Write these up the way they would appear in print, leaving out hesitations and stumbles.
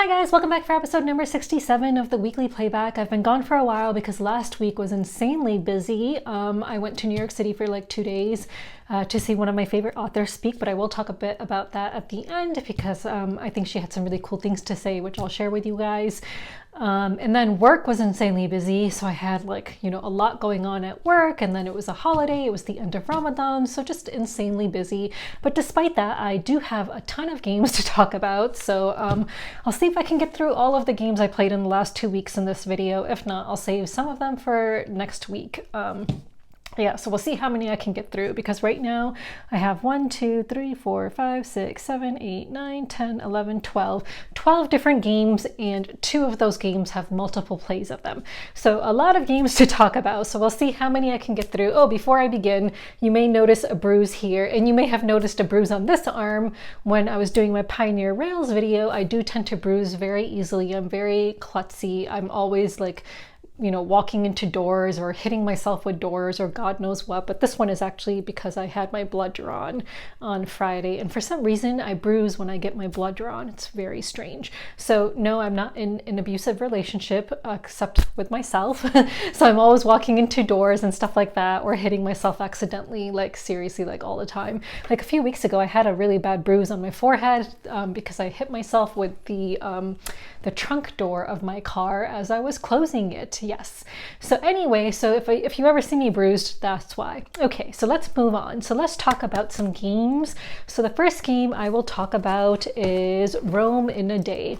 Hi guys, welcome back for episode number 67 of the weekly playback. I've been gone for a while because last week was insanely busy. I went to New York City for like 2 days to see one of my favorite authors speak, but I will talk a bit about that at the end because I think she had some really cool things to say, which I'll share with you guys. And then work was insanely busy, so I had a lot going on at work, and then it was a holiday, it was the end of Ramadan, so just insanely busy. But despite that, I do have a ton of games to talk about, so I'll see if I can get through all of the games I played in the last 2 weeks in this video. If not, I'll save some of them for next week. Yeah, so we'll see how many I can get through, because right now I have 1, 2, 3, 4, 5, 6, 7, 8, 9, 10, 11, 12 different games, and 2 of those games have multiple plays of them. So a lot of games to talk about, so we'll see how many I can get through. Oh, before I begin, you may notice a bruise here, and you may have noticed a bruise on this arm when I was doing my Pioneer Rails video. I do tend to bruise very easily. I'm very klutzy. I'm always walking into doors or hitting myself with doors or God knows what, but this one is actually because I had my blood drawn on Friday, and for some reason I bruise when I get my blood drawn. It's very strange. So no, I'm not in an abusive relationship except with myself. So I'm always walking into doors and stuff like that, or hitting myself accidentally, seriously, all the time. A few weeks ago I had a really bad bruise on my forehead because I hit myself with the trunk door of my car as I was closing it. Yes. So anyway, so if you ever see me bruised, that's why. Okay, so let's move on. So let's talk about some games. So the first game I will talk about is Rome in a Day.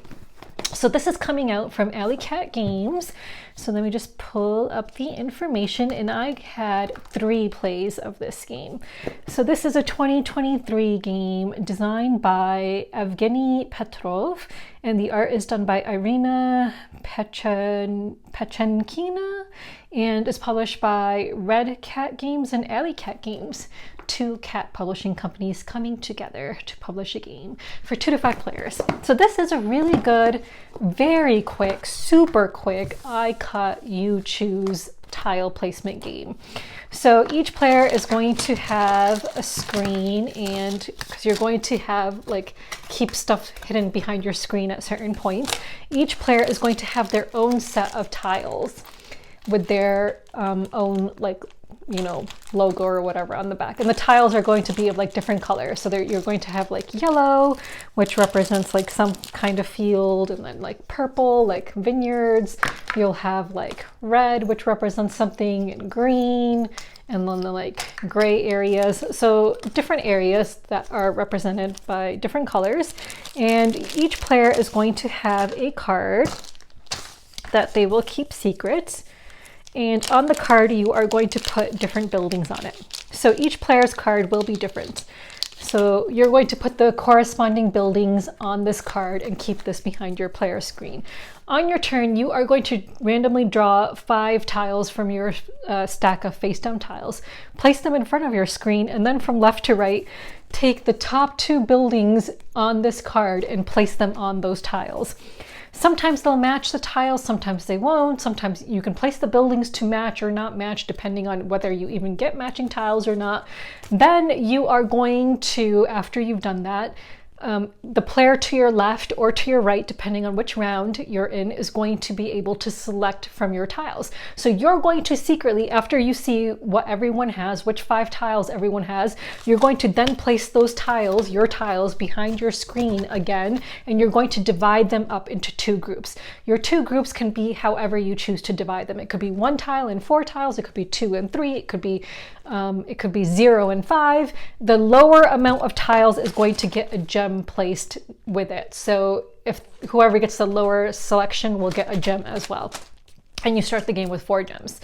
So this is coming out from Alley Cat Games. So let me just pull up the information, and I had 3 plays of this game. So this is a 2023 game designed by Evgeny Petrov, and the art is done by Irina Pechenkina, and is published by Red Cat Games and Alley Cat Games, 2 cat publishing companies coming together to publish a game for 2 to 5 players. So this is a really good, very quick, super quick, I cut, you choose tile placement game. So each player is going to have a screen, and because you're going to have keep stuff hidden behind your screen at certain points, each player is going to have their own set of tiles with their own logo or whatever on the back, and the tiles are going to be of different colors. So you're going to have yellow, which represents some kind of field, and then purple, vineyards. You'll have red, which represents something, and green, and then the gray areas. So different areas that are represented by different colors, and each player is going to have a card that they will keep secret. And on the card, you are going to put different buildings on it. So each player's card will be different. So you're going to put the corresponding buildings on this card and keep this behind your player screen. On your turn, you are going to randomly draw 5 tiles from your stack of face-down tiles, place them in front of your screen, and then from left to right, take the top 2 buildings on this card and place them on those tiles. Sometimes they'll match the tiles, sometimes they won't. Sometimes you can place the buildings to match or not match, depending on whether you even get matching tiles or not. Then you are going to, after you've done that, the player to your left or to your right, depending on which round you're in, is going to be able to select from your tiles. So you're going to secretly, after you see what everyone has, which 5 tiles everyone has, you're going to then place those tiles, your tiles, behind your screen again, and you're going to divide them up into 2 groups. Your 2 groups can be however you choose to divide them. It could be 1 tile and 4 tiles, it could be 2 and 3, it could be 0 and 5. The lower amount of tiles is going to get a gem placed with it. So if whoever gets the lower selection will get a gem as well. And you start the game with 4 gems.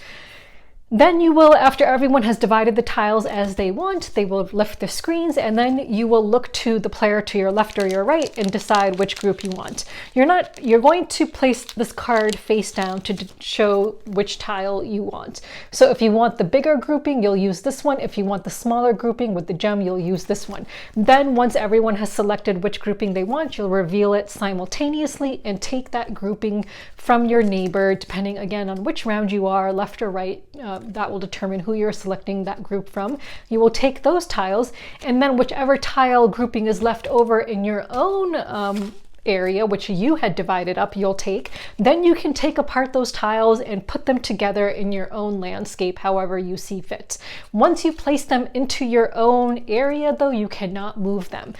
Then you will, after everyone has divided the tiles as they want, they will lift the screens, and then you will look to the player to your left or your right and decide which group you want. You're going to place this card face down to show which tile you want. So if you want the bigger grouping, you'll use this one. If you want the smaller grouping with the gem, you'll use this one. Then once everyone has selected which grouping they want, you'll reveal it simultaneously and take that grouping from your neighbor, depending again on which round you are, left or right. That will determine who you're selecting that group from. You will take those tiles, and then whichever tile grouping is left over in your own area, which you had divided up, you'll take. Then you can take apart those tiles and put them together in your own landscape, however you see fit. Once you place them into your own area, though, you cannot move them.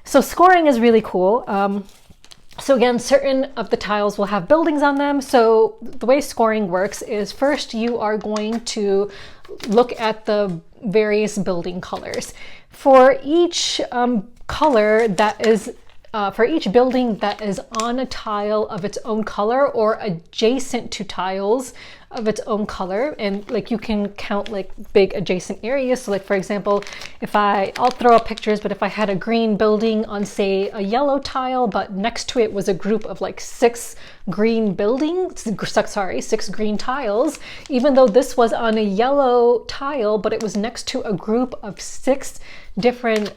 So scoring is really cool. So again, certain of the tiles will have buildings on them. So the way scoring works is first you are going to look at the various building colors. For each color that is for each building that is on a tile of its own color or adjacent to tiles of its own color, and like you can count like big adjacent areas. So like for example, if I'll throw up pictures, but if I had a green building on say a yellow tile, but next to it was a group of like 6 green tiles, even though this was on a yellow tile, but it was next to a group of 6 different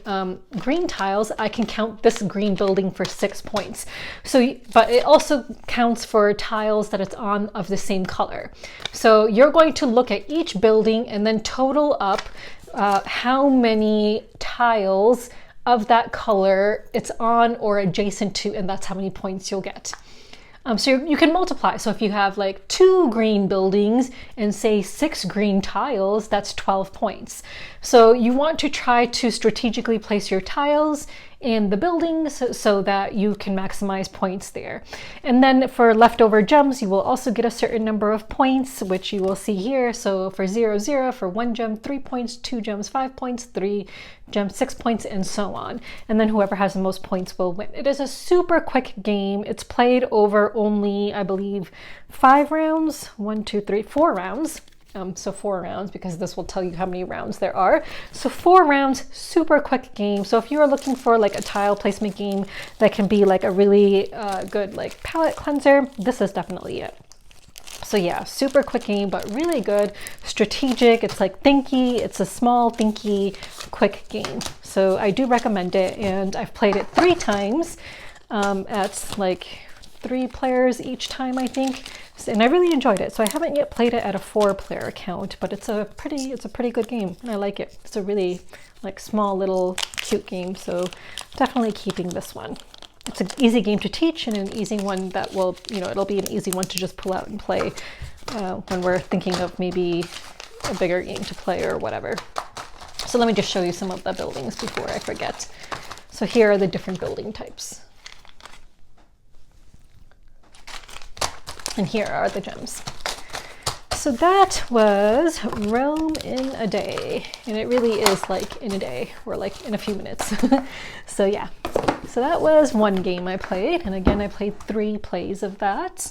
green tiles, I can count this green building for 6 points. So, but it also counts for tiles that it's on of the same color. So you're going to look at each building and then total up how many tiles of that color it's on or adjacent to, and that's how many points you'll get. So you can multiply. So if you have like 2 green buildings and say 6 green tiles, that's 12 points. So you want to try to strategically place your tiles in the buildings so that you can maximize points there. And then for leftover gems, you will also get a certain number of points, which you will see here. So for 0, 0, for 1 gem, 3 points, 2 gems, 5 points, 3 gems, 6 points, and so on. And then whoever has the most points will win. It is a super quick game. It's played over only, I believe, 5 rounds, 1, 2, 3, 4 rounds. So 4 rounds, because this will tell you how many rounds there are. So 4 rounds, super quick game. So if you are looking for like a tile placement game that can be like a really good like palette cleanser, this is definitely it. So yeah, super quick game, but really good, strategic. It's like thinky. It's a small, thinky, quick game. So I do recommend it, and I've played it 3 times at like 3 players each time, I think. And I really enjoyed it. So I haven't yet played it at a 4-player account, but it's a pretty good game, and I like it. It's a really like small little cute game, so definitely keeping this one. It's an easy game to teach and an easy one that will, it'll be an easy one to just pull out and play when we're thinking of maybe a bigger game to play or whatever. So let me just show you some of the buildings before I forget. So here are the different building types. And here are the gems. So that was Rome in a day. And it really is like in a day, or like in a few minutes. So yeah, so that was one game I played. And again, I played 3 plays of that.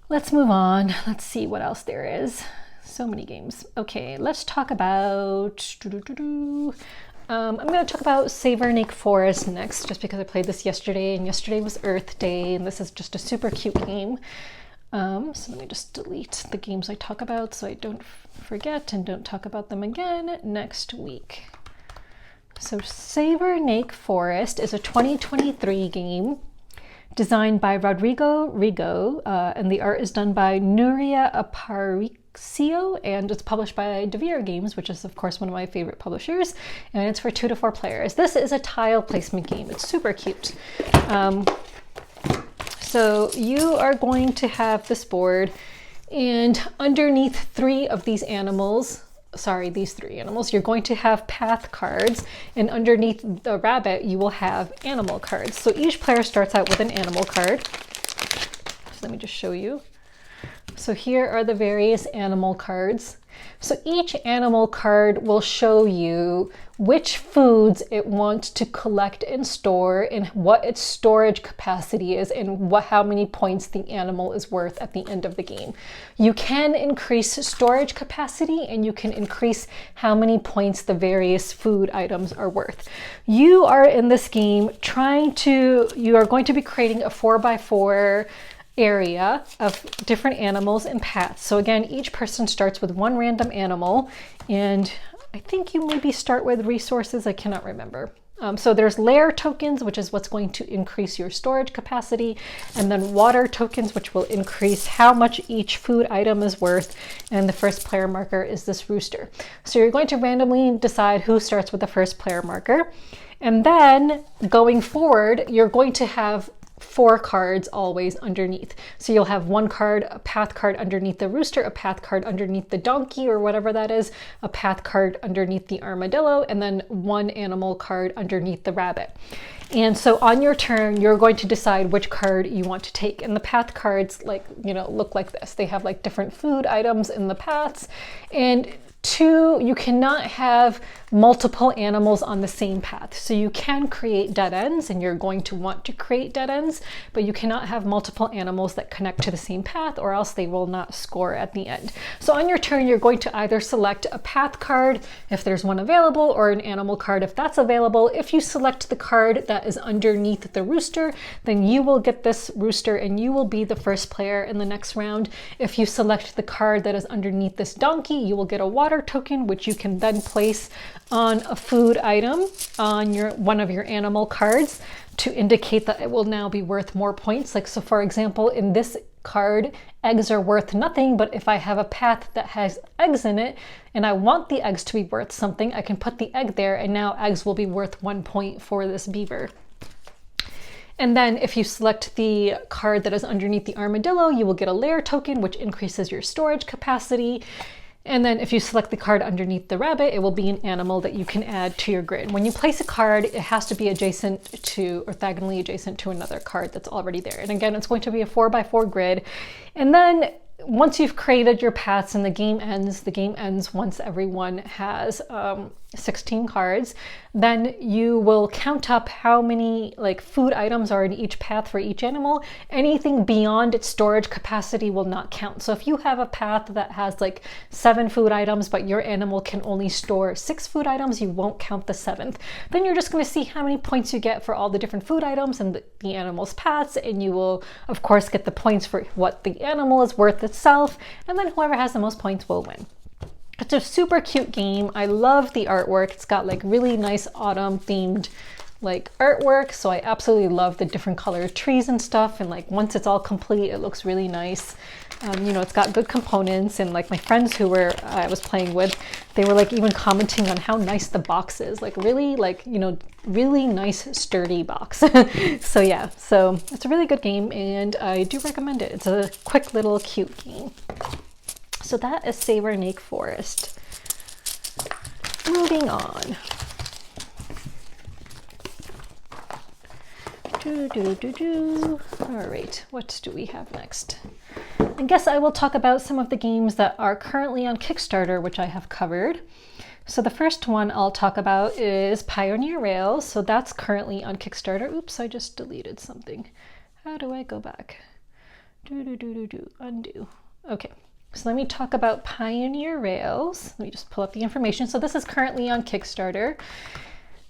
Let's move on. Let's see what else there is. So many games. Okay, let's talk about... I'm going to talk about Savernake Forest next, just because I played this yesterday, and yesterday was Earth Day, and this is just a super cute game. So let me just delete the games I talk about so I don't forget and don't talk about them again next week. So Savernake Forest is a 2023 game designed by Rodrigo Rigo, and the art is done by Nuria Aparicio, and it's published by Devere Games, which is of course one of my favorite publishers, and it's for 2 to 4 players. This is a tile placement game. It's super cute. So you are going to have this board, and underneath 3 of these animals, these 3 animals, you're going to have path cards, and underneath the rabbit you will have animal cards. So each player starts out with an animal card. So let me just show you. So here are the various animal cards. So each animal card will show you which foods it wants to collect and store, and what its storage capacity is, and how many points the animal is worth at the end of the game. You can increase storage capacity, and you can increase how many points the various food items are worth. You are in this game you are going to be creating a 4x4 area of different animals and paths. So again, each person starts with 1 random animal, and I think you maybe start with resources. I cannot remember. So there's lair tokens, which is what's going to increase your storage capacity, and then water tokens, which will increase how much each food item is worth, and the first player marker is this rooster. So you're going to randomly decide who starts with the first player marker. And then going forward, you're going to have 4 cards always underneath. So you'll have one card, a path card underneath the rooster, a path card underneath the donkey or whatever that is, a path card underneath the armadillo, and then one animal card underneath the rabbit. And so on your turn, you're going to decide which card you want to take. And the path cards, like, you know, look like this. They have like different food items in the paths. And 2, you cannot have multiple animals on the same path. So you can create dead ends, and you're going to want to create dead ends, but you cannot have multiple animals that connect to the same path, or else they will not score at the end. So on your turn, you're going to either select a path card if there's one available, or an animal card if that's available. If you select the card that is underneath the rooster, then you will get this rooster and you will be the first player in the next round. If you select the card that is underneath this donkey, you will get a water token, which you can then place on a food item on one of your animal cards to indicate that it will now be worth more points. Like, so for example, in this card, eggs are worth nothing, but if I have a path that has eggs in it and I want the eggs to be worth something, I can put the egg there, and now eggs will be worth 1 point for this beaver. And then if you select the card that is underneath the armadillo, you will get a layer token, which increases your storage capacity. And then if you select the card underneath the rabbit, it will be an animal that you can add to your grid. When you place a card, it has to be adjacent to, orthogonally adjacent to another card that's already there. And again, it's going to be a 4x4 grid. And then once you've created your paths and the game ends once everyone has 16 cards, then you will count up how many like food items are in each path for each animal. Anything beyond its storage capacity will not count. So if you have a path that has like 7 food items, but your animal can only store 6 food items, you won't count the 7th. Then you're just going to see how many points you get for all the different food items and the animal's paths, and you will of course get the points for what the animal is worth itself, and then whoever has the most points will win. It's a super cute game. I love the artwork. It's got like really nice autumn themed like artwork. So I absolutely love the different colored trees and stuff. And like once it's all complete, it looks really nice. You know, it's got good components, and like my friends who I was playing with, they were like even commenting on how nice the box is. Like really, like, you know, really nice sturdy box. So yeah, so it's a really good game and I do recommend it. It's a quick little cute game. So that is Savernake Forest. Moving on. All right, what do we have next? I guess I will talk about some of the games that are currently on Kickstarter, which I have covered. So the first one I'll talk about is Pioneer Rails. So that's currently on Kickstarter. Oops, I just deleted something. How do I go back? Undo. Okay. So let me talk about Pioneer Rails. Let me just pull up the information. So this is currently on Kickstarter.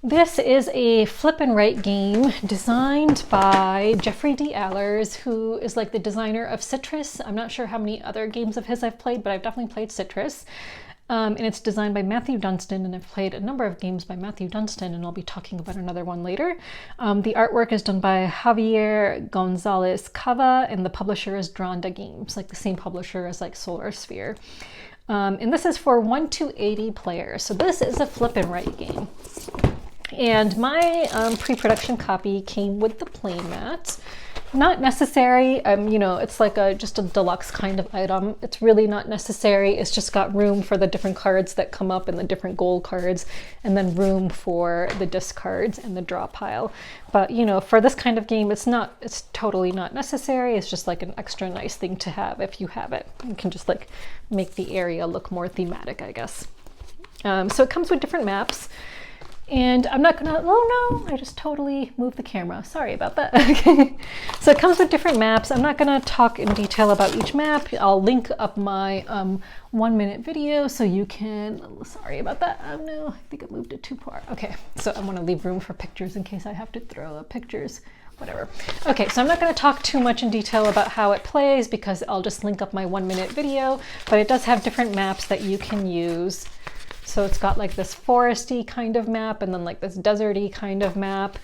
This is a flip and write game designed by Jeffrey D. Allers, who is like the designer of Citrus. I'm not sure how many other games of his I've played, but I've definitely played Citrus. And it's designed by Matthew Dunstan, and I've played a number of games by Matthew Dunstan, and I'll be talking about another one later. The artwork is done by Javier Gonzalez Cava, and the publisher is Dronda Games, like the same publisher as like Solar Sphere. And this is for 1 to 80 players. So this is a flip and write game. And my pre-production copy came with the playmat. Not necessary, you know, it's like just a deluxe kind of item. It's really not necessary. It's just got room for the different cards that come up and the different gold cards, and then room for the discards and the draw pile. But, you know, for this kind of game, it's totally not necessary. It's just like an extra nice thing to have if you have it. You can just like make the area look more thematic, I guess. So it comes with different maps. And I'm not gonna, oh no, I just totally moved the camera. Sorry about that. Okay. So it comes with different maps. I'm not gonna talk in detail about each map. I'll link up my 1-minute video so you can, sorry about that. Oh no, I think I moved it too far. Okay, so I wanna leave room for pictures in case I have to throw up pictures, whatever. Okay, so I'm not gonna talk too much in detail about how it plays because I'll just link up my 1-minute video, but it does have different maps that you can use. So it's got like this foresty kind of map and then like this deserty kind of map.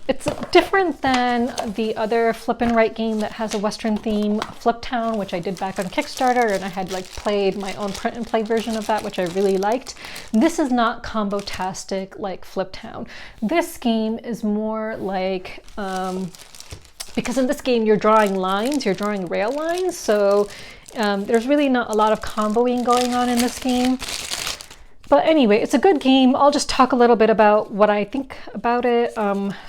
It's different than the other flip and write game that has a Western theme, Flip Town, which I did back on Kickstarter, and I had like played my own print and play version of that, which I really liked. This is not combo-tastic like Flip Town. This game is more like, because in this game you're drawing lines, you're drawing rail lines, so there's really not a lot of comboing going on in this game. But anyway, it's a good game. I'll just talk a little bit about what I think about it.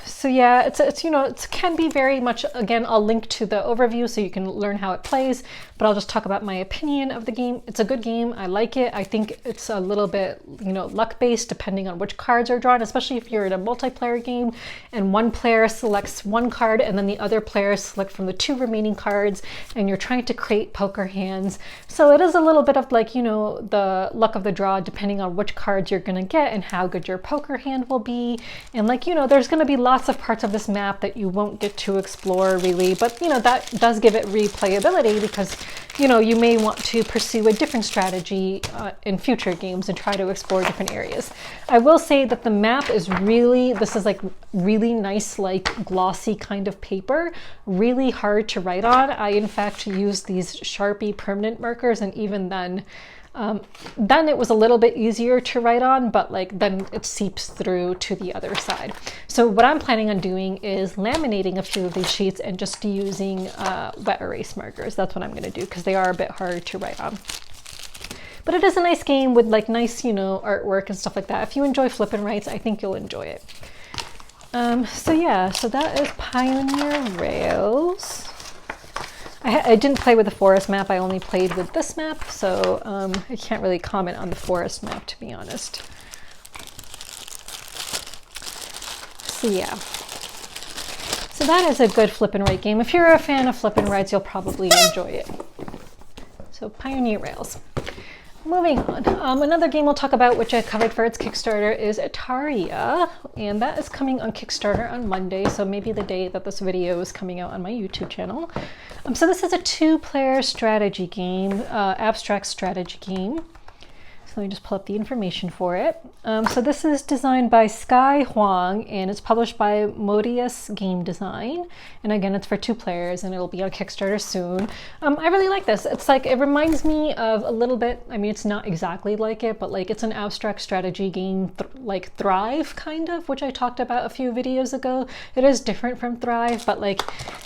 So yeah, it's you know, it can be very much, again, I'll link to the overview so you can learn how it plays, but I'll just talk about my opinion of the game. It's a good game. I like it. I think it's a little bit, you know, luck-based depending on which cards are drawn, especially if you're in a multiplayer game and one player selects one card and then the other players select from the 2 remaining cards and you're trying to create poker hands. So it is a little bit of like, you know, the luck of the draw depending on which cards you're going to get and how good your poker hand will be. And like, you know, there's going to be lots of parts of this map that you won't get to explore really, but you know, that does give it replayability because, you know, you may want to pursue a different strategy in future games and try to explore different areas. I will say that the map is really, this is like really nice, like glossy kind of paper, really hard to write on. I in fact used these Sharpie permanent markers, and even then it was a little bit easier to write on, but like then it seeps through to the other side. So what I'm planning on doing is laminating a few of these sheets and just using wet erase markers. That's what I'm going to do because they are a bit hard to write on. But it is a nice game with like nice, you know, artwork and stuff like that. If you enjoy flip and writes, I think you'll enjoy it. So yeah, so that is Pioneer Rails. I didn't play with the forest map, I only played with this map, so I can't really comment on the forest map, to be honest. So yeah. So that is a good flip and write game. If you're a fan of flip and writes, you'll probably enjoy it. So Pioneer Rails. Moving on, another game we'll talk about, which I covered for its Kickstarter, is Etariya, and that is coming on Kickstarter on Monday, so maybe the day that this video is coming out on my YouTube channel. So this is a 2-player strategy game, abstract strategy game. So let me just pull up the information for it. So this is designed by Sky Huang, and it's published by Modius Game Design. And again, it's for 2 players, and it'll be on Kickstarter soon. I really like this. It's like, it reminds me of a little bit, I mean, it's not exactly like it, but like it's an abstract strategy game, like Thrive, kind of, which I talked about a few videos ago. It is different from Thrive, but like,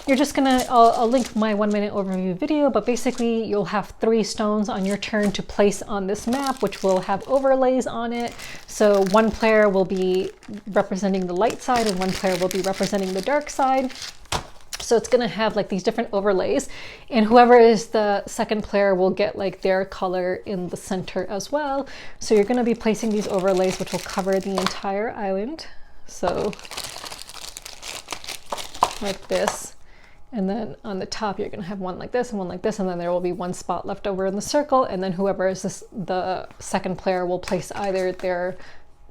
you're just gonna, I'll link my 1-minute overview video, but basically you'll have 3 stones on your turn to place on this map, which will have overlays on it. So one player will be representing the light side and one player will be representing the dark side. So it's going to have like these different overlays, and whoever is the second player will get like their color in the center as well. So you're going to be placing these overlays which will cover the entire island. So like this. And then on the top, you're going to have one like this and one like this, and then there will be one spot left over in the circle, and then whoever is the second player will place either their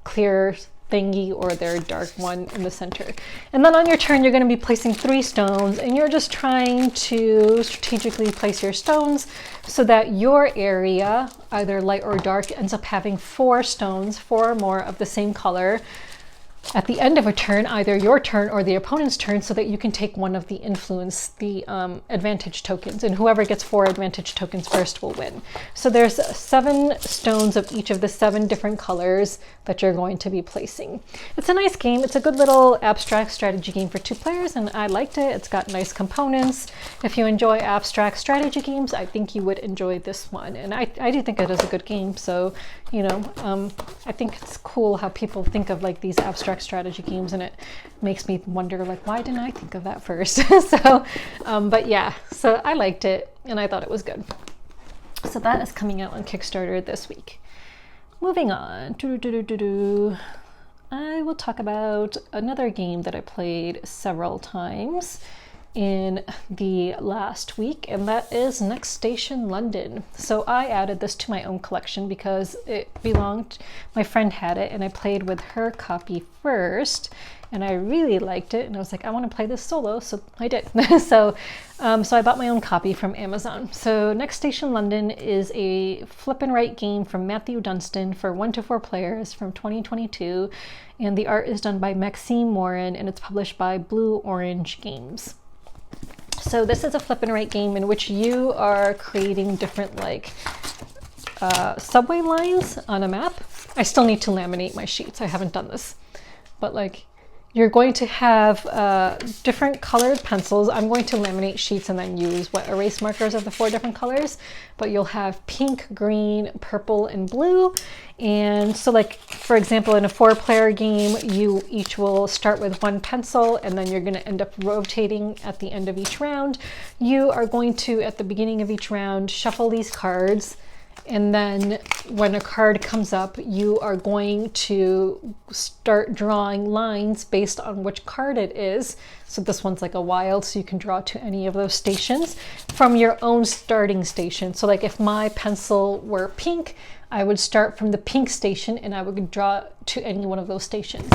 clear thingy or their dark one in the center. And then on your turn, you're going to be placing 3 stones, and you're just trying to strategically place your stones so that your area, either light or dark, ends up having 4 stones, 4 or more of the same color, at the end of a turn, either your turn or the opponent's turn, so that you can take one of the influence, the advantage tokens, and whoever gets 4 advantage tokens first will win. So there's 7 stones of each of the 7 different colors that you're going to be placing. It's a nice game. It's a good little abstract strategy game for 2 players, and I liked it. It's got nice components. If you enjoy abstract strategy games, I think you would enjoy this one, and I do think it is a good game. So, you know, I think it's cool how people think of like these abstract strategy games, and it makes me wonder like, why didn't I think of that first? So but yeah, so I liked it and I thought it was good. So that is coming out on Kickstarter this week. Moving on, I will talk about another game that I played several times in the last week, and that is Next Station London. So I added this to my own collection because it belonged, my friend had it, and I played with her copy first, and I really liked it, and I was like, I want to play this solo, so I did. So I bought my own copy from Amazon. So Next Station London is a flip and write game from Matthew Dunstan for 1 to 4 players from 2022, and the art is done by Maxime Morin, and it's published by Blue Orange Games. So this is a flip and write game in which you are creating different like subway lines on a map. I still need to laminate my sheets. I haven't done this, but like You're going to have different colored pencils. I'm going to laminate sheets and then use wet erase markers of the 4 different colors, but you'll have pink, green, purple, and blue. And so like, for example, in a 4-player game, you each will start with 1 pencil and then you're gonna end up rotating at the end of each round. You are going to, at the beginning of each round, shuffle these cards. And then when a card comes up, you are going to start drawing lines based on which card it is. So this one's like a wild, so you can draw to any of those stations from your own starting station. So like if my pencil were pink, I would start from the pink station and I would draw to any one of those stations.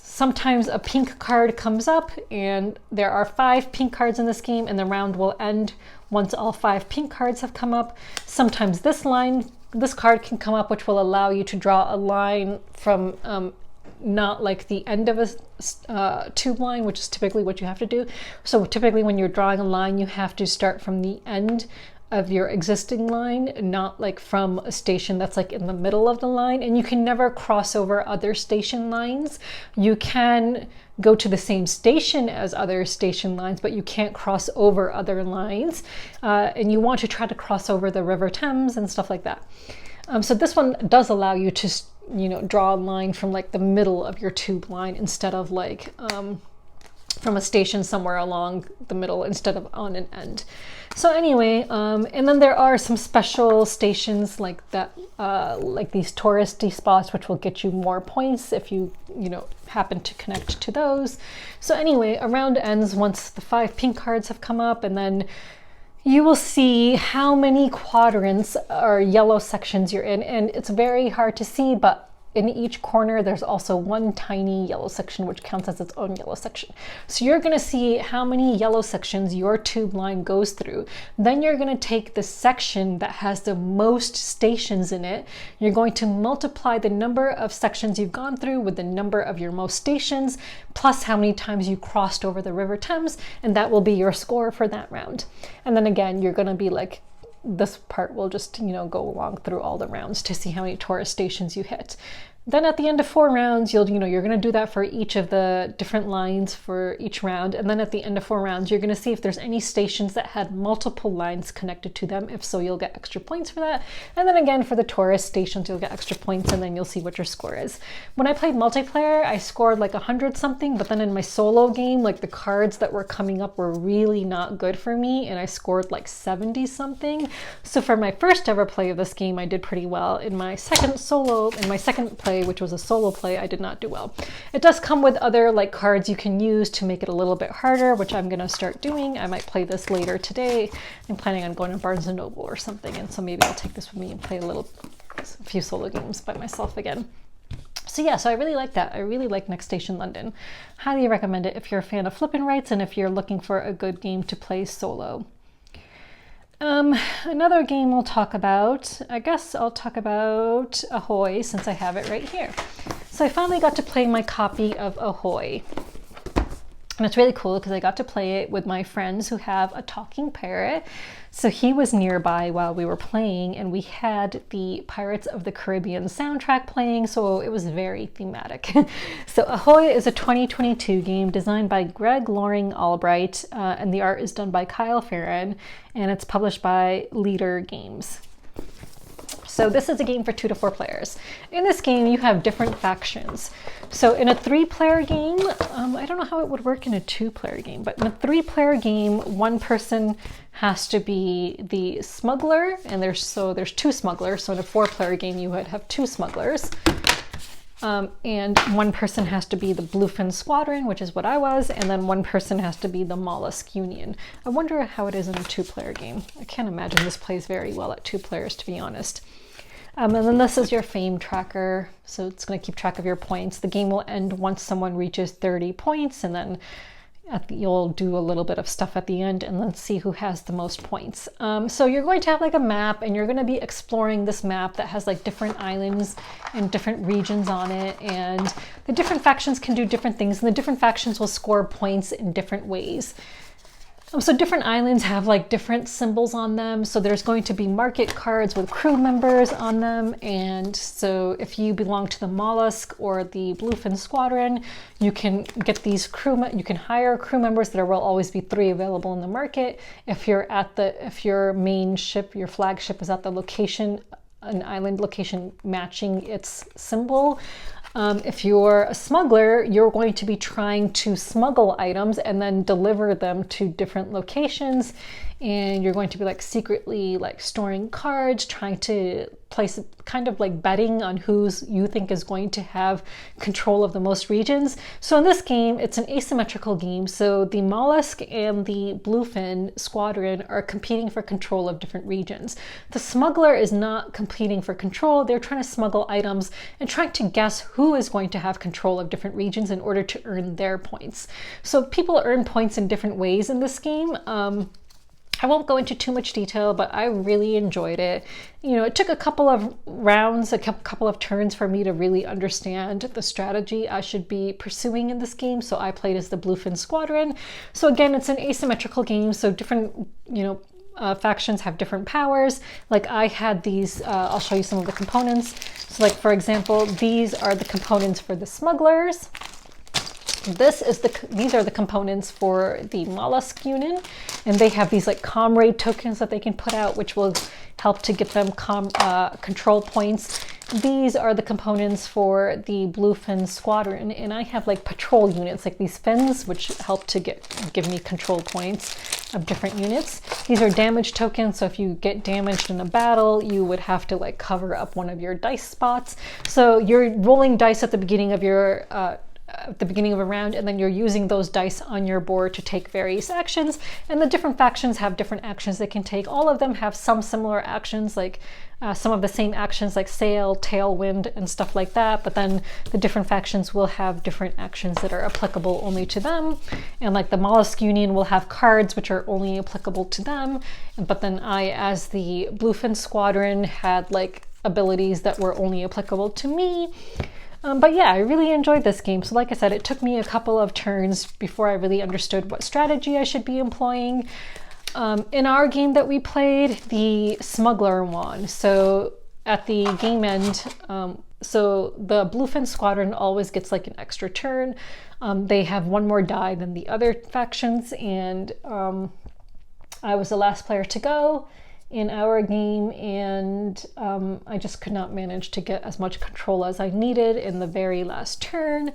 Sometimes a pink card comes up and there are 5 pink cards in this game and the round will end once all 5 pink cards have come up. Sometimes this card can come up, which will allow you to draw a line from not like the end of a tube line, which is typically what you have to do. So typically when you're drawing a line, you have to start from the end of your existing line, not like from a station that's like in the middle of the line. And you can never cross over other station lines. You can go to the same station as other station lines, but you can't cross over other lines. And you want to try to cross over the River Thames and stuff like that. So this one does allow you to, you know, draw a line from like the middle of your tube line instead of like from a station somewhere along the middle instead of on an end. So anyway, and then there are some special stations like that, like these touristy spots, which will get you more points if you happen to connect to those. So anyway, a round ends once the 5 pink cards have come up, and then you will see how many quadrants or yellow sections you're in. And it's very hard to see, but in each corner, there's also 1 tiny yellow section, which counts as its own yellow section. So you're gonna see how many yellow sections your tube line goes through. Then you're gonna take the section that has the most stations in it. You're going to multiply the number of sections you've gone through with the number of your most stations, plus how many times you crossed over the River Thames, and that will be your score for that round. And then again, you're gonna be like, this part will just, go along through all the rounds to see how many tourist stations you hit. Then at the end of 4 rounds, you're going to do that for each of the different lines for each round. And then at the end of 4 rounds, you're going to see if there's any stations that had multiple lines connected to them. If so, you'll get extra points for that. And then again, for the tourist stations, you'll get extra points, and then you'll see what your score is. When I played multiplayer, I scored like 100 something, but then in my solo game, like the cards that were coming up were really not good for me, and I scored like 70 something. So for my first ever play of this game, I did pretty well. In my second play, which was a solo play, I did not do well. It does come with other like cards you can use to make it a little bit harder, which I'm gonna start doing. I might play this later today. I'm planning on going to Barnes & Noble or something, and so maybe I'll take this with me and play a few solo games by myself again. So yeah, so I really like that. I really like Next Station London. Highly recommend it if you're a fan of flip and writes and if you're looking for a good game to play solo. Another game we'll talk about, I guess I'll talk about Ahoy since I have it right here. So I finally got to play my copy of Ahoy. And it's really cool because I got to play it with my friends who have a talking parrot. So he was nearby while we were playing, and we had the Pirates of the Caribbean soundtrack playing, so it was very thematic. So Ahoy is a 2022 game designed by Greg Loring Albright, and the art is done by Kyle Farron, and it's published by Leader Games. So this is a game for 2 to 4 players. In this game, you have different factions. So in a 3-player game, I don't know how it would work in a 2-player game, but in a 3-player game, 1 person has to be the smuggler, and there's 2 smugglers. So in a 4-player game, you would have 2 smugglers. And 1 person has to be the Bluefin Squadron, which is what I was, and then 1 person has to be the Mollusk Union. I wonder how it is in a 2-player game. I can't imagine this plays very well at 2 players, to be honest. And then this is your fame tracker, so it's going to keep track of your points. The game will end once someone reaches 30 points, and then you'll do a little bit of stuff at the end and then see who has the most points. So you're going to have like a map, and you're going to be exploring this map that has like different islands and different regions on it, and the different factions can do different things, and the different factions will score points in different ways. So different islands have like different symbols on them. So there's going to be market cards with crew members on them. And so if you belong to the Mollusk or the Bluefin Squadron, you can get these you can hire crew members. There will always be 3 available in the market. If your main ship, your flagship is at the location, an island location matching its symbol. If you're a smuggler, you're going to be trying to smuggle items and then deliver them to different locations. And you're going to be like secretly like storing cards, trying to place kind of like betting on who's you think is going to have control of the most regions. So in this game, it's an asymmetrical game. So the Mollusk and the Bluefin Squadron are competing for control of different regions. The smuggler is not competing for control. They're trying to smuggle items and trying to guess who is going to have control of different regions in order to earn their points. So people earn points in different ways in this game. I won't go into too much detail, but I really enjoyed it. You know, it took a couple of rounds, a couple of turns for me to really understand the strategy I should be pursuing in this game. So I played as the Bluefin Squadron. So again, it's an asymmetrical game. So different, factions have different powers. Like I had these, I'll show you some of the components. So like, for example, these are the components for the smugglers. These are the components for the Mollusk unit, and they have these like comrade tokens that they can put out, which will help to get them control points. These are the components for the Bluefin Squadron, and I have like patrol units, like these fins, which help to give me control points of different units. These are damage tokens, so if you get damaged in a battle, you would have to like cover up one of your dice spots. So you're rolling dice at the beginning of your at the beginning of a round, and then you're using those dice on your board to take various actions, and the different factions have different actions they can take. All of them have some similar actions, like some of the same actions like sail, tailwind, and stuff like that, but then the different factions will have different actions that are applicable only to them. And like the Mollusk Union will have cards which are only applicable to them, but then I, as the Bluefin Squadron, had like abilities that were only applicable to me. But yeah, I really enjoyed this game. So like I said, it took me a couple of turns before I really understood what strategy I should be employing. In our game that we played, the smuggler won. So at the game end, so the Bluefin Squadron always gets like an extra turn. They have one more die than the other factions, and I was the last player to go in our game, and I just could not manage to get as much control as I needed in the very last turn.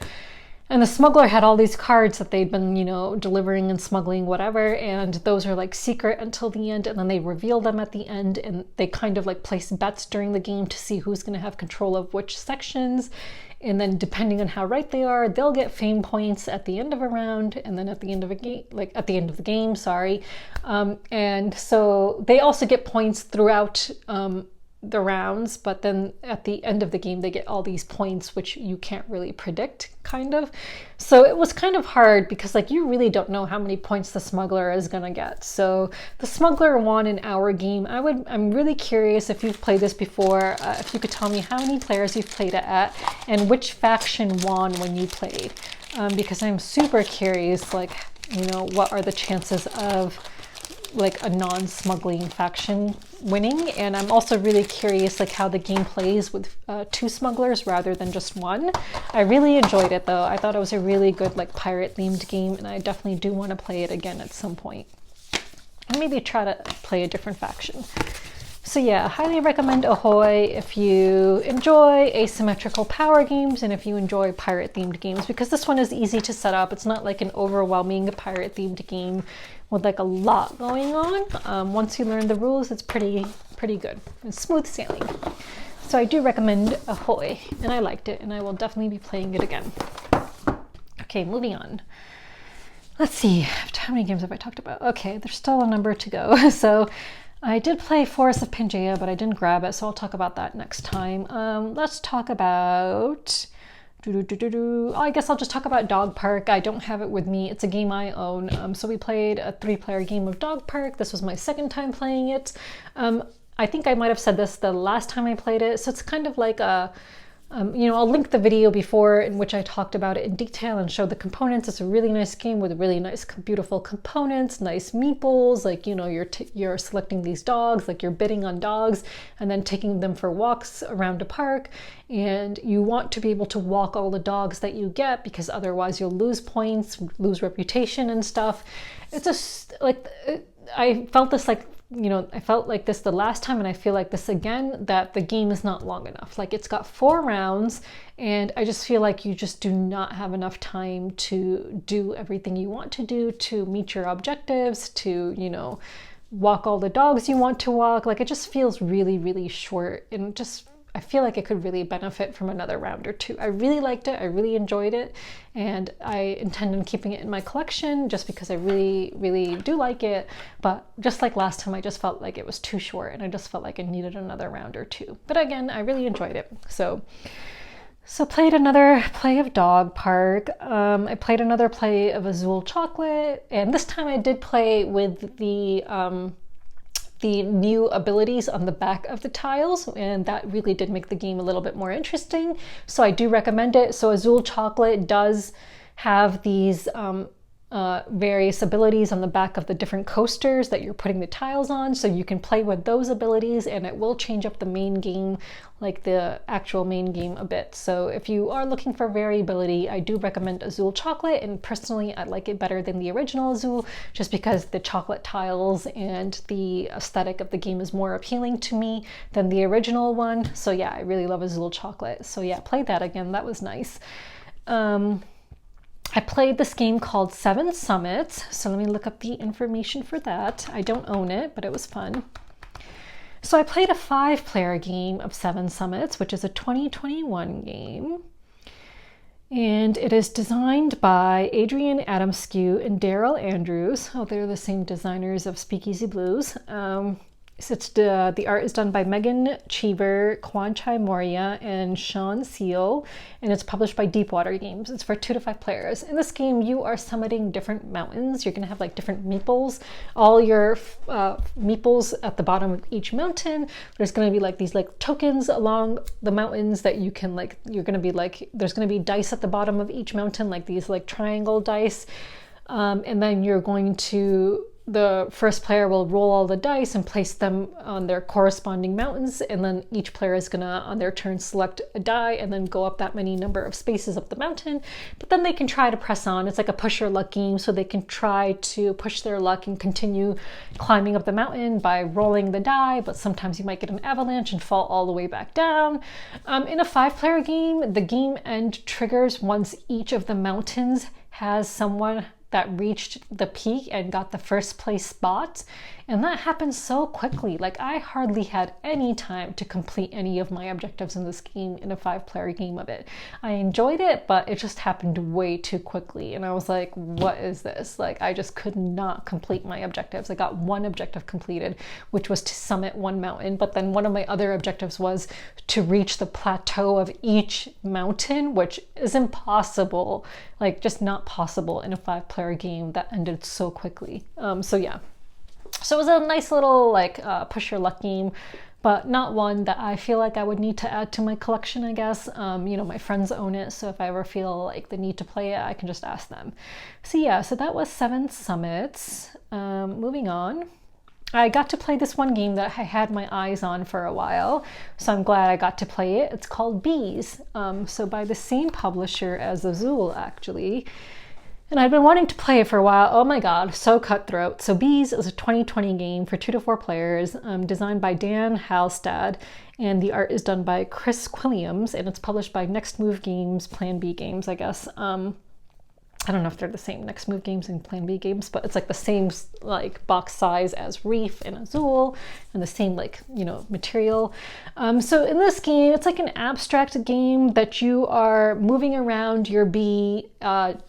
And the smuggler had all these cards that they'd been, delivering and smuggling, whatever, and those are like secret until the end, and then they reveal them at the end, and they kind of like place bets during the game to see who's going to have control of which sections. And then depending on how right they are, they'll get fame points at the end of a round, and then at the end of a game, like at the end of the game, sorry. And so they also get points throughout the rounds, but then at the end of the game, they get all these points, which you can't really predict, kind of. So it was kind of hard because like you really don't know how many points the smuggler is gonna get. So the smuggler won in our game. I'm really curious if you've played this before, if you could tell me how many players you've played it at and which faction won when you played, because I'm super curious, like, what are the chances of like a non-smuggling faction winning. And I'm also really curious like how the game plays with 2 smugglers rather than just 1. I really enjoyed it though. I thought it was a really good like pirate themed game, and I definitely do want to play it again at some point, and maybe try to play a different faction. So yeah, I highly recommend Ahoy if you enjoy asymmetrical power games and if you enjoy pirate themed games, because this one is easy to set up. It's not like an overwhelming pirate themed game with like a lot going on. Once you learn the rules, it's pretty good. It's smooth sailing. So I do recommend Ahoy, and I liked it, and I will definitely be playing it again. Okay, moving on. Let's see, how many games have I talked about? Okay, there's still a number to go. So I did play Forest of Pangaea, but I didn't grab it, so I'll talk about that next time. Let's talk about... I guess I'll just talk about Dog Park. I don't have it with me. It's a game I own. So we played a 3-player game of Dog Park. This was my second time playing it. I think I might have said this the last time I played it. So it's kind of like a You know, I'll link the video before in which I talked about it in detail and showed the components. It's a really nice game with really nice, beautiful components, nice meeples. Like, you know, you're selecting these dogs, like you're bidding on dogs and then taking them for walks around a park. And you want to be able to walk all the dogs that you get because otherwise you'll lose points, lose reputation and stuff. It's just like, I felt this like, you know, I felt like this the last time and I feel like this again, that the game is not long enough. Like it's got 4 rounds and I just feel like you just do not have enough time to do everything you want to do, to meet your objectives, to, you know, walk all the dogs you want to walk. Like it just feels really, really short and just, I feel like it could really benefit from another round or 2. I really liked it. I really enjoyed it. And I intend on keeping it in my collection just because I really, really do like it. But just like last time, I just felt like it was too short and I just felt like I needed another round or 2. But again, I really enjoyed it. So played another play of Dog Park. I played another play of Azul Chocolate. And this time I did play with the new abilities on the back of the tiles, and that really did make the game a little bit more interesting. So I do recommend it. So Azul Chocolate does have these various abilities on the back of the different coasters that you're putting the tiles on, so you can play with those abilities and it will change up the main game, like the actual main game a bit. So if you are looking for variability, I do recommend Azul Chocolate, and personally I like it better than the original Azul just because the chocolate tiles and the aesthetic of the game is more appealing to me than the original one. So yeah, I really love Azul Chocolate. So yeah, played that again. That was nice. I played this game called 7 Summits. So let me look up the information for that. I don't own it, but it was fun. So I played a 5-player game of 7 Summits, which is a 2021 game. And it is designed by Adrian Adamskew and Daryl Andrews. Oh, they're the same designers of Speakeasy Blues. The art is done by Megan Cheever, Kwanchai Moria, and Sean Seal, and it's published by Deepwater Games. It's for 2 to 5 players. In this game, you are summiting different mountains. You're gonna have like different meeples. All your meeples at the bottom of each mountain. There's gonna be like these like tokens along the mountains that you can like. You're gonna be like. There's gonna be dice at the bottom of each mountain, like these like triangle dice, and then you're going to. The first player will roll all the dice and place them on their corresponding mountains, and then each player is gonna on their turn select a die and then go up that many number of spaces up the mountain. But then they can try to press on. It's like a push your luck game, so they can try to push their luck and continue climbing up the mountain by rolling the die, but sometimes you might get an avalanche and fall all the way back down. In a 5-player game, the game end triggers once each of the mountains has someone that reached the peak and got the first place spot. And that happened so quickly. Like I hardly had any time to complete any of my objectives in this game in a 5-player game of it. I enjoyed it, but it just happened way too quickly. And I was like, what is this? Like I just could not complete my objectives. I got 1 objective completed, which was to summit 1 mountain. But then one of my other objectives was to reach the plateau of each mountain, which is impossible. Like just not possible in a 5-player game that ended so quickly. So yeah. So it was a nice little like push your luck game, but not one that I feel like I would need to add to my collection, I guess. You know, my friends own it, so if I ever feel like the need to play it, I can just ask them. So yeah, so that was 7 Summits. Moving on. I got to play this one game that I had my eyes on for a while, so I'm glad I got to play it. It's called Beez, so by the same publisher as Azul, actually. And I've been wanting to play it for a while. Oh my god, so cutthroat. So Beez is a 2020 game for 2 to 4 players, designed by Dan Halstad, and the art is done by Chris Quilliams, and it's published by Next Move Games, Plan B Games, I guess. I don't know if they're the same, Next Move Games and Plan B Games, but it's like the same like box size as Reef and Azul, and the same like, you know, material. So in this game, it's like an abstract game that you are moving around your bee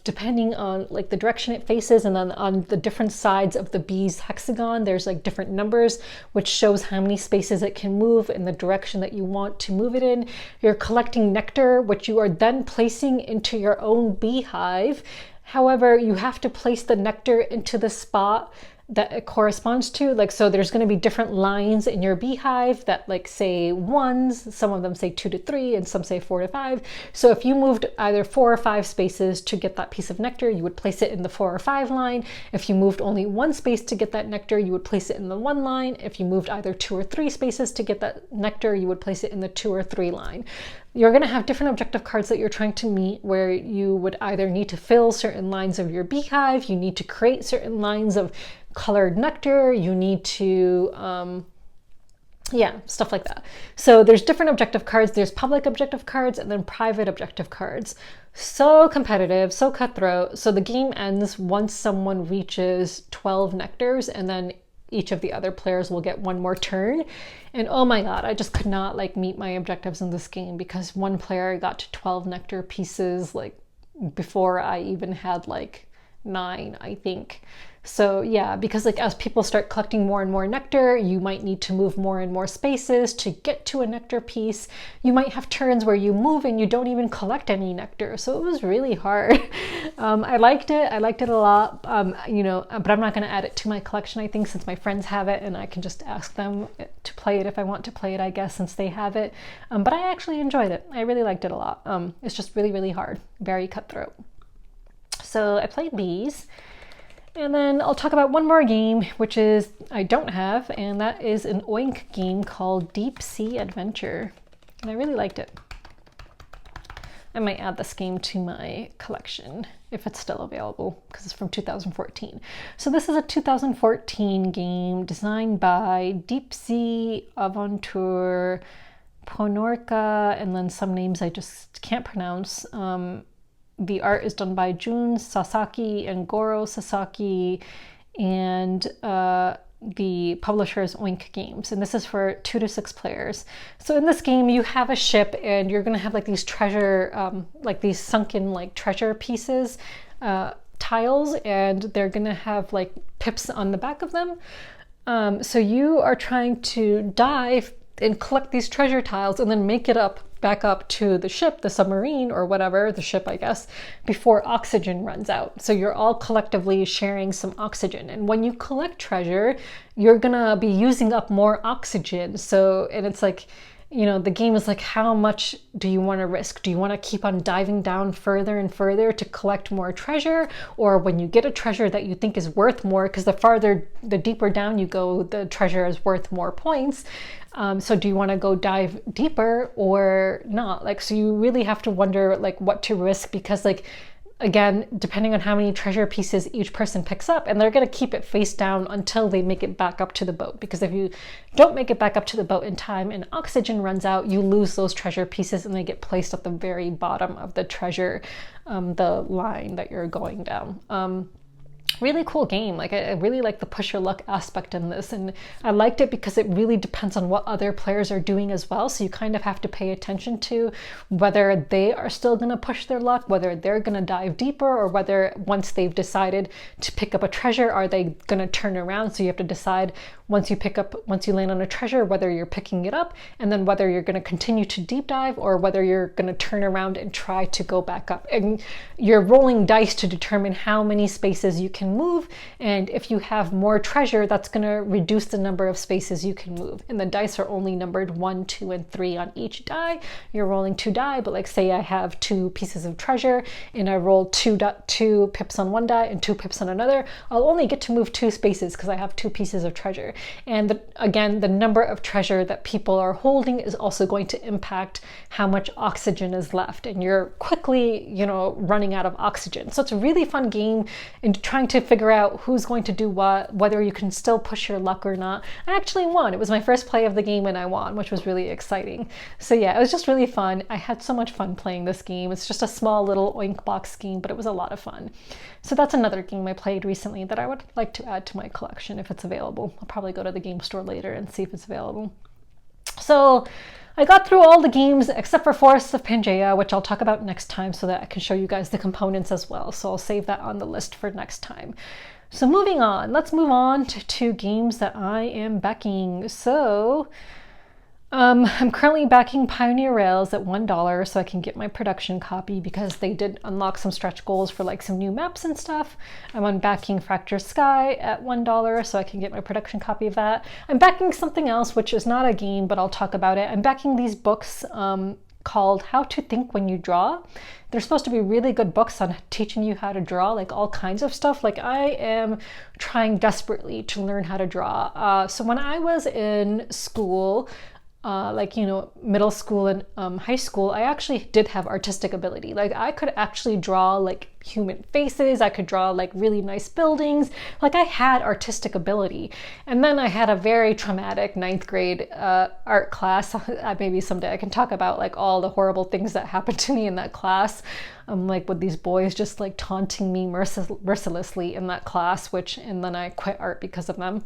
depending on like the direction it faces, and then on the different sides of the bee's hexagon, there's like different numbers, which shows how many spaces it can move in the direction that you want to move it in. You're collecting nectar, which you are then placing into your own beehive. However, you have to place the nectar into the spot that it corresponds to. Like, so there's going to be different lines in your beehive that like say ones, some of them say 2 to 3, and some say 4 to 5. So if you moved either 4 or 5 spaces to get that piece of nectar, you would place it in the 4 or 5 line. If you moved only 1 space to get that nectar, you would place it in the 1 line. If you moved either 2 or 3 spaces to get that nectar, you would place it in the 2 or 3 line. You're going to have different objective cards that you're trying to meet, where you would either need to fill certain lines of your beehive, you need to create certain lines of colored nectar, you need to, stuff like that. So there's different objective cards. There's public objective cards and then private objective cards. So competitive, so cutthroat. So the game ends once someone reaches 12 nectars, and then each of the other players will get 1 more turn. And oh my god, I just could not like meet my objectives in this game because one player got to 12 nectar pieces like before I even had like 9, I think. So yeah, because like as people start collecting more and more nectar, you might need to move more and more spaces to get to a nectar piece. You might have turns where you move and you don't even collect any nectar. So it was really hard. I liked it a lot, you know, but I'm not going to add it to my collection, I think, since my friends have it and I can just ask them to play it if I want to play it, I guess, since they have it. But I actually enjoyed it. I really liked it a lot. It's just really, really hard, very cutthroat. So I played Beez. And then I'll talk about one more game, which is I don't have, and that is an Oink game called Deep Sea Adventure. And I really liked it. I might add this game to my collection if it's still available, because it's from 2014. So this is a 2014 game designed by Deep Sea Aventure Ponorka, and then some names I just can't pronounce. The art is done by Jun Sasaki and Goro Sasaki, and the publisher is Oink Games, and this is for 2 to 6 players. So in this game, you have a ship, and you're gonna have like these treasure, like these sunken like treasure pieces, tiles, and they're gonna have like pips on the back of them. So you are trying to dive and collect these treasure tiles and then make it back up to the ship, the submarine, or whatever, the ship, I guess, before oxygen runs out. So you're all collectively sharing some oxygen. And when you collect treasure, you're gonna be using up more oxygen. So, and it's like, you know, the game is like, how much do you want to risk? Do you want to keep on diving down further and further to collect more treasure? Or when you get a treasure that you think is worth more, because the deeper down you go, the treasure is worth more points. So do you want to go dive deeper or not? Like, so you really have to wonder like what to risk, because like, again, depending on how many treasure pieces each person picks up, and they're going to keep it face down until they make it back up to the boat. Because if you don't make it back up to the boat in time and oxygen runs out, you lose those treasure pieces and they get placed at the very bottom of the treasure, the line that you're going down. Really cool game. Like, I really like the push your luck aspect in this, and I liked it because it really depends on what other players are doing as well. So you kind of have to pay attention to whether they are still going to push their luck, whether they're going to dive deeper, or whether once they've decided to pick up a treasure, are they going to turn around. So you have to decide once you land on a treasure, whether you're picking it up, and then whether you're going to continue to deep dive or whether you're going to turn around and try to go back up. And you're rolling dice to determine how many spaces you can move, and if you have more treasure, that's going to reduce the number of spaces you can move. And the dice are only numbered 1, 2, and 3 on each die. You're rolling 2 die, but like say I have 2 pieces of treasure and I roll 2 pips on one die and 2 pips on another, I'll only get to move 2 spaces because I have 2 pieces of treasure. And again, the number of treasure that people are holding is also going to impact how much oxygen is left, and you're quickly, you know, running out of oxygen. So it's a really fun game in trying to figure out who's going to do what, whether you can still push your luck or not. I actually won. It was my first play of the game and I won, which was really exciting. So yeah, it was just really fun. I had so much fun playing this game. It's just a small little Oink box game, but it was a lot of fun. So that's another game I played recently that I would like to add to my collection if it's available. I'll probably go to the game store later and see if it's available. So I got through all the games except for Forests of Pangaea, which I'll talk about next time so that I can show you guys the components as well. So I'll save that on the list for next time. So moving on, let's move on to 2 games that I am backing. So I'm currently backing Pioneer Rails at $1 so I can get my production copy because they did unlock some stretch goals for like some new maps and stuff. I'm on backing Fractured Sky at $1 so I can get my production copy of that. I'm backing something else which is not a game, but I'll talk about it. I'm backing these books called How to Think When You Draw. They're supposed to be really good books on teaching you how to draw, like all kinds of stuff. Like I am trying desperately to learn how to draw. So when I was in school, like, you know, middle school and high school, I actually did have artistic ability. Like I could actually draw like human faces. I could draw like really nice buildings. Like I had artistic ability. And then I had a very traumatic ninth grade art class. Maybe someday I can talk about like all the horrible things that happened to me in that class. Like with these boys just like taunting me mercilessly in that class, and then I quit art because of them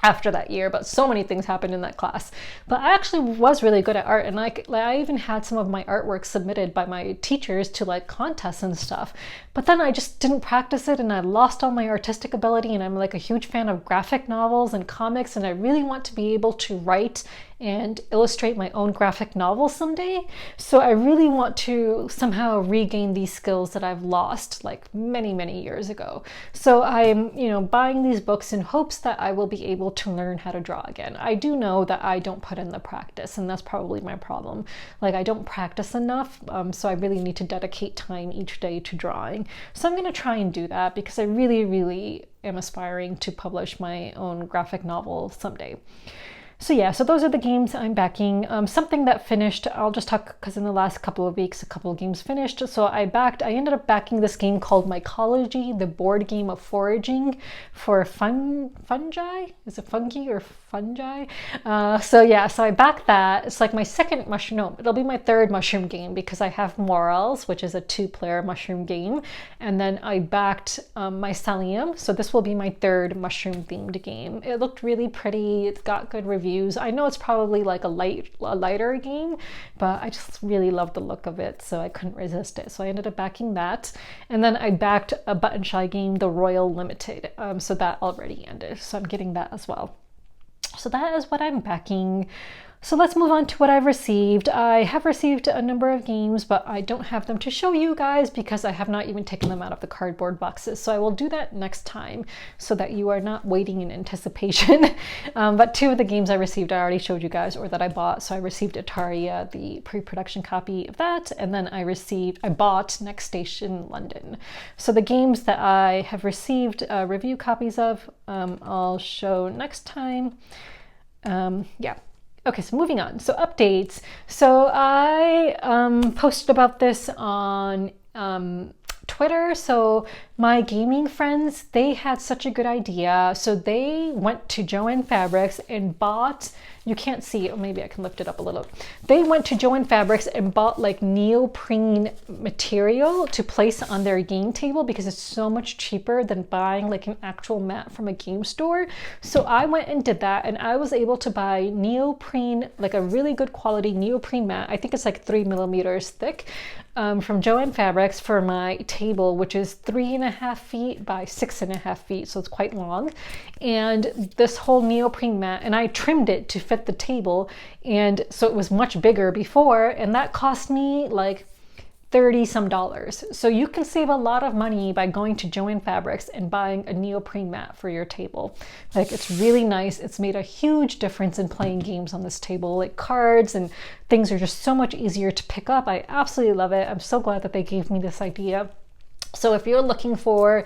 after that year. But so many things happened in that class. But I actually was really good at art, and I even had some of my artwork submitted by my teachers to like contests and stuff. But then I just didn't practice it, and I lost all my artistic ability. And I'm like a huge fan of graphic novels and comics, and I really want to be able to write and illustrate my own graphic novel someday. So I really want to somehow regain these skills that I've lost like many, many years ago. So I'm, you know, buying these books in hopes that I will be able to learn how to draw again. I do know that I don't put in the practice, and that's probably my problem. Like I don't practice enough, so I really need to dedicate time each day to drawing. So I'm gonna try and do that because I really, really am aspiring to publish my own graphic novel someday. So yeah, so those are the games I'm backing. Something that finished, I'll just talk because in the last couple of weeks, a couple of games finished. So I ended up backing this game called Mycology, the board game of foraging for fungi? Is it fungi or fungi? So yeah, so I backed that. It's like my second mushroom, no, it'll be my third mushroom game because I have Morels, which is a 2-player mushroom game. And then I backed Mycelium. So this will be my third mushroom themed game. It looked really pretty. It's got good reviews. I know it's probably like a lighter game, but I just really love the look of it, so I couldn't resist it. So I ended up backing that. And then I backed a Button Shy game, The Royal Limited. So that already ended. So I'm getting that as well. So that is what I'm backing. So let's move on to what I've received. I have received a number of games, but I don't have them to show you guys because I have not even taken them out of the cardboard boxes. So I will do that next time so that you are not waiting in anticipation. But 2 of the games I received, I already showed you guys, or that I bought. So I received Etariya, the pre-production copy of that, and then I bought Next Station London. So the games that I have received review copies of, I'll show next time. Yeah. Okay, so moving on. So updates. So I posted about this on Twitter. So my gaming friends, they had such a good idea. So they went to Joann Fabrics and bought, you can't see, or maybe I can lift it up a little. They went to Joann Fabrics and bought like neoprene material to place on their game table because it's so much cheaper than buying like an actual mat from a game store. So I went and did that, and I was able to buy neoprene, like a really good quality neoprene mat. I think it's like 3 millimeters thick. From Joann Fabrics for my table, which is 3.5 feet by 6.5 feet, so it's quite long. And this whole neoprene mat, and I trimmed it to fit the table, and so it was much bigger before, and that cost me like $30 some. So you can save a lot of money by going to Joann Fabrics and buying a neoprene mat for your table. Like it's really nice. It's made a huge difference in playing games on this table. Like cards and things are just so much easier to pick up. I absolutely love it. I'm so glad that they gave me this idea. So if you're looking for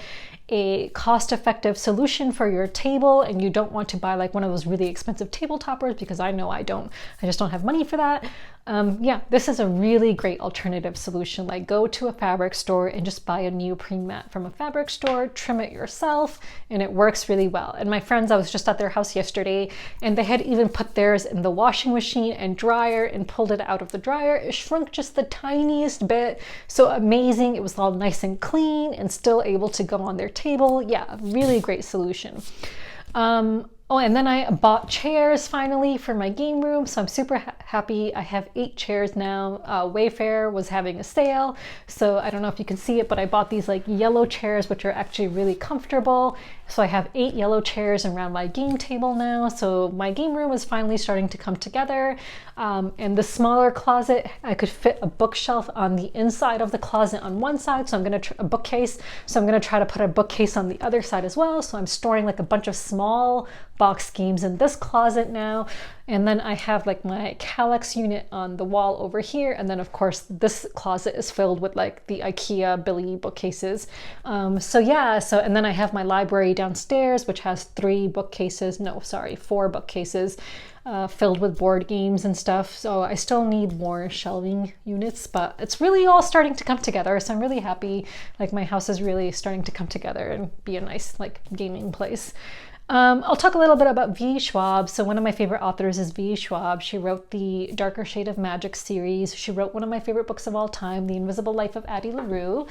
a cost-effective solution for your table and you don't want to buy like one of those really expensive table toppers, because I know I just don't have money for that, yeah, this is a really great alternative solution. Like go to a fabric store and just buy a neoprene mat from a fabric store, trim it yourself, and it works really well. And my friends, I was just at their house yesterday, and they had even put theirs in the washing machine and dryer and pulled it out of the dryer. It shrunk just the tiniest bit. So amazing. It was all nice and clean and still able to go on their table. Yeah, really great solution. Oh, and then I bought chairs finally for my game room, so I'm super happy. I have 8 chairs now. Wayfair was having a sale, so I don't know if you can see it, but I bought these like yellow chairs, which are actually really comfortable. So I have 8 yellow chairs around my game table now. So my game room is finally starting to come together. And the smaller closet, I could fit a bookshelf on the inside of the closet on one side. So I'm gonna a bookcase. So I'm gonna try to put a bookcase on the other side as well. So I'm storing like a bunch of small box games in this closet now. And then I have like my Kallax unit on the wall over here. And then of course this closet is filled with like the IKEA Billy bookcases. So yeah, and then I have my library downstairs, which has 4 bookcases filled with board games and stuff. So I still need more shelving units, but it's really all starting to come together. So I'm really happy. Like my house is really starting to come together and be a nice like gaming place. I'll talk a little bit about V. Schwab. So one of my favorite authors is V. Schwab. She wrote the Darker Shade of Magic series. She wrote one of my favorite books of all time, The Invisible Life of Addie LaRue.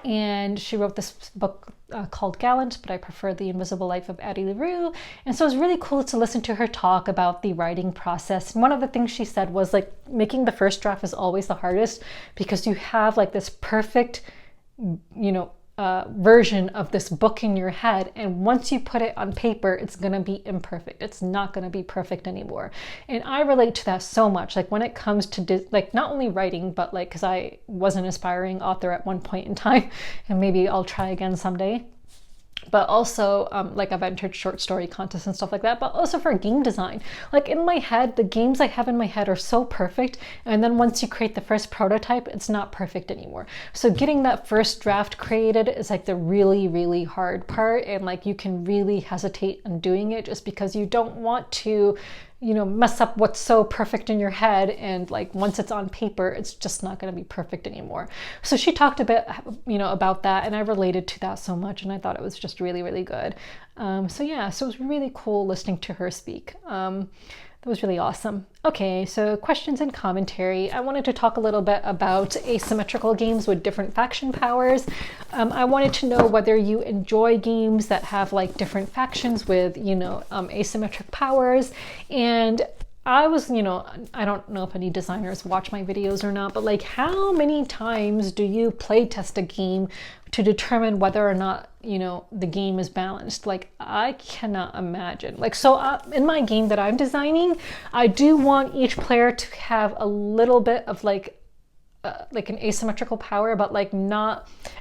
And she wrote this book called Gallant, but I prefer The Invisible Life of Addie LaRue. And so it was really cool to listen to her talk about the writing process. And one of the things she said was like making the first draft is always the hardest because you have like this perfect, version of this book in your head, and once you put it on paper, it's gonna be imperfect. It's not gonna be perfect anymore. And I relate to that so much. Like when it comes to like not only writing, but like because I was an aspiring author at one point in time, and maybe I'll try again someday. But also like I've entered short story contests and stuff like that, but also for game design. Like in my head, the games I have in my head are so perfect. And then once you create the first prototype, it's not perfect anymore. So getting that first draft created is like the really, really hard part. And like you can really hesitate on doing it just because you don't want to mess up what's so perfect in your head, and like once it's on paper, it's just not going to be perfect anymore. So she talked a bit, about that, and I related to that so much, and I thought it was just really, really good. So it was really cool listening to her speak. That was really awesome. Okay, so questions and commentary. I wanted to talk a little bit about asymmetrical games with different faction powers. I wanted to know whether you enjoy games that have like different factions with, asymmetric powers. And I was, I don't know if any designers watch my videos or not, but like how many times do you play test a game to determine whether or not, the game is balanced? Like I cannot imagine. Like, so in my game that I'm designing, I do want each player to have a little bit of like an asymmetrical power, but like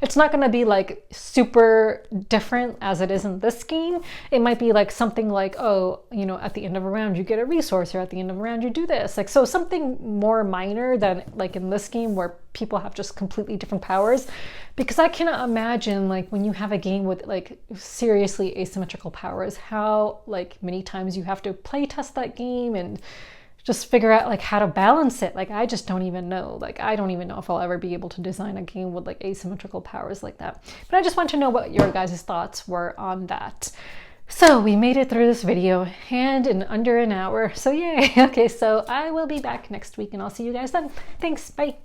it's not going to be like super different as it is in this game. It might be like something like, at the end of a round you get a resource, or at the end of a round you do this. Like, so something more minor than like in this game where people have just completely different powers. Because I cannot imagine like when you have a game with like seriously asymmetrical powers, how like many times you have to play test that game and just figure out like how to balance it. Like I just don't even know. Like I don't even know if I'll ever be able to design a game with like asymmetrical powers like that. But I just want to know what your guys' thoughts were on that. So we made it through this video and in under an hour. So yay. Okay, so I will be back next week and I'll see you guys then. Thanks. Bye.